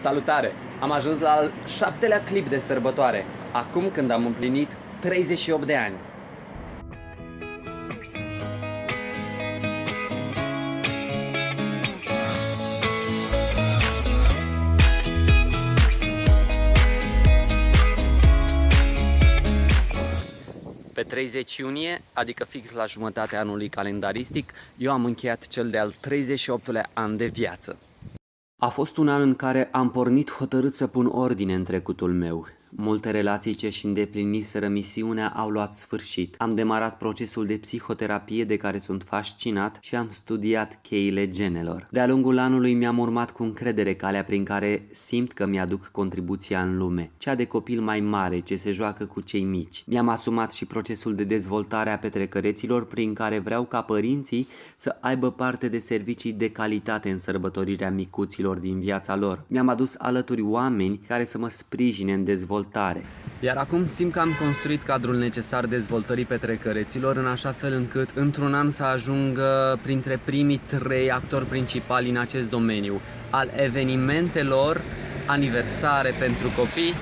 Salutare! Am ajuns la al 7-lea clip de sărbătoare, acum când am împlinit 38 de ani. Pe 30 iunie, adică fix la jumătatea anului calendaristic, eu am încheiat cel de-al 38-lea an de viață. A fost un an în care am pornit hotărât să pun ordine în trecutul meu. Multe relații ce își îndepliniseră misiunea au luat sfârșit. Am demarat procesul de psihoterapie de care sunt fascinat și am studiat cheile genelor. De-a lungul anului mi-am urmat cu încredere calea prin care simt că mi-aduc contribuția în lume, cea de copil mai mare ce se joacă cu cei mici. Mi-am asumat și procesul de dezvoltare a petrecăreților prin care vreau ca părinții să aibă parte de servicii de calitate în sărbătorirea micuților din viața lor. Mi-am adus alături oameni care să mă sprijine în dezvoltare. Iar acum simt că am construit cadrul necesar dezvoltării petrecăreților în așa fel încât într-un an să ajungă printre primii 3 actori principali în acest domeniu al evenimentelor aniversare pentru copii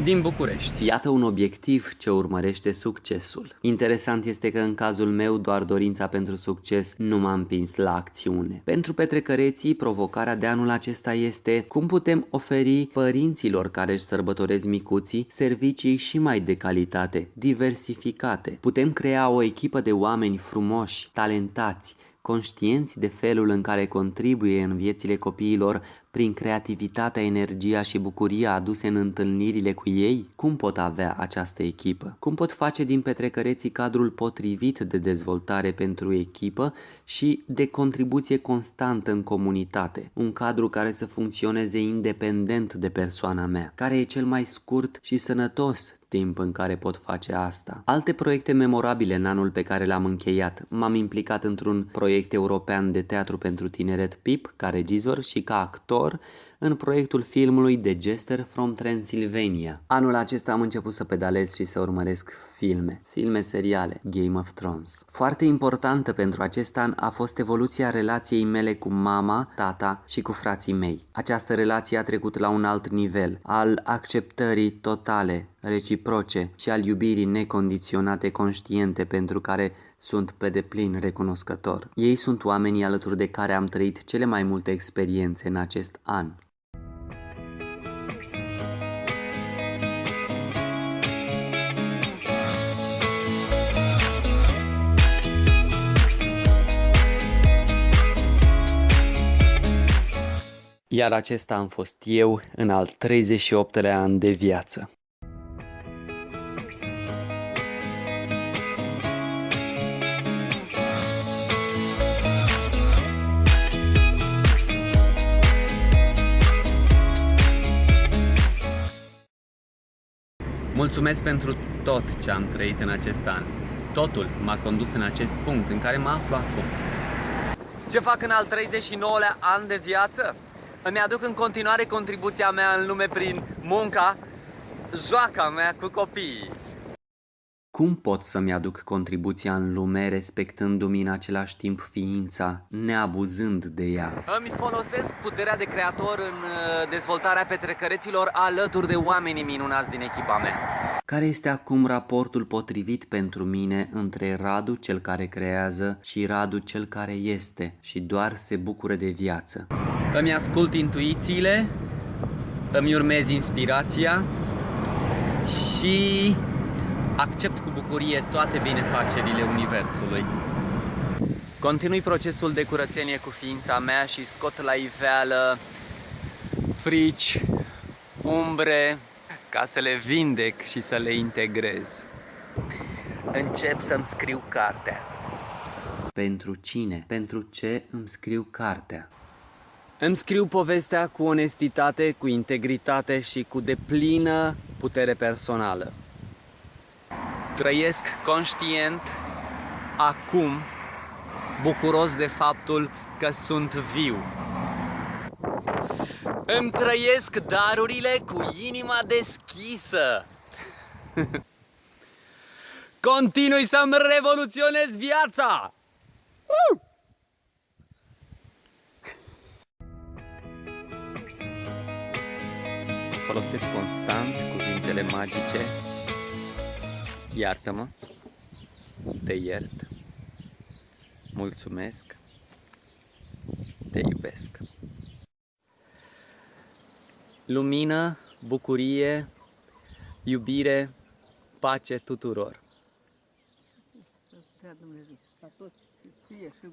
din București. Iată un obiectiv ce urmărește succesul. Interesant este că în cazul meu doar dorința pentru succes nu m-a împins la acțiune. Pentru petrecăreții, provocarea de anul acesta este cum putem oferi părinților care își sărbătoresc micuții servicii și mai de calitate, diversificate. Putem crea o echipă de oameni frumoși, talentați, conștienți de felul în care contribuie în viețile copiilor prin creativitatea, energia și bucuria aduse în întâlnirile cu ei? Cum pot avea această echipă? Cum pot face din petrecăreții cadrul potrivit de dezvoltare pentru echipă și de contribuție constantă în comunitate? Un cadru care să funcționeze independent de persoana mea. Care e cel mai scurt și sănătos timp în care pot face asta? Alte proiecte memorabile în anul pe care l-am încheiat. M-am implicat într-un proiect european de teatru pentru tineret PIP ca regizor și ca actor în proiectul filmului The Jester from Transylvania. Anul acesta am început să pedalez și să urmăresc filme seriale, Game of Thrones. Foarte importantă pentru acest an a fost evoluția relației mele cu mama, tata și cu frații mei. Această relație a trecut la un alt nivel, al acceptării totale, reciproce și al iubirii necondiționate conștiente pentru care sunt pe deplin recunoscător. Ei sunt oamenii alături de care am trăit cele mai multe experiențe în acest an. Iar acesta am fost eu în al 38-lea an de viață. Mulțumesc pentru tot ce am trăit în acest an. Totul m-a condus în acest punct în care mă aflu acum. Ce fac în al 39-lea an de viață? Îmi aduc în continuare contribuția mea în lume prin munca, joaca mea cu copiii. Cum pot să-mi aduc contribuția în lume respectându-mi în același timp ființa, neabuzând de ea? Îmi folosesc puterea de creator în dezvoltarea petrecăreților alături de oamenii minunați din echipa mea. Care este acum raportul potrivit pentru mine între Radu, cel care creează, și Radu, cel care este și doar se bucură de viață? Îmi ascult intuițiile, îmi urmez inspirația și accept cu bucurie toate binefacerile Universului. Continui procesul de curățenie cu ființa mea și scot la iveală frici, umbre, ca să le vindec și să le integrez. Încep să-mi scriu cartea. Pentru cine? Pentru ce îmi scriu cartea? Îmi scriu povestea cu onestitate, cu integritate și cu deplină putere personală. Trăiesc conștient, acum, bucuros de faptul că sunt viu. Îmi trăiesc darurile cu inima deschisă. Continui să-mi revoluționez viața! folosesc constant cuvintele magice. Iartă-mă, te iert, mulțumesc, te iubesc. Lumină, bucurie, iubire, pace tuturor. Să dea Dumnezeu la toți, și ție și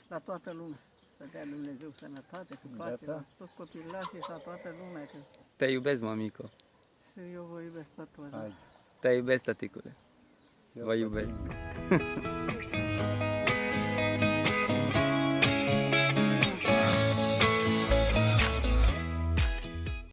la toată lumea. Să dea Dumnezeu sănătate și pace la toți copilașii și la toată lumea. Că Te iubesc, mămico. și eu vă iubesc pe toți. Te iubesc, tăticule. Vă iubesc.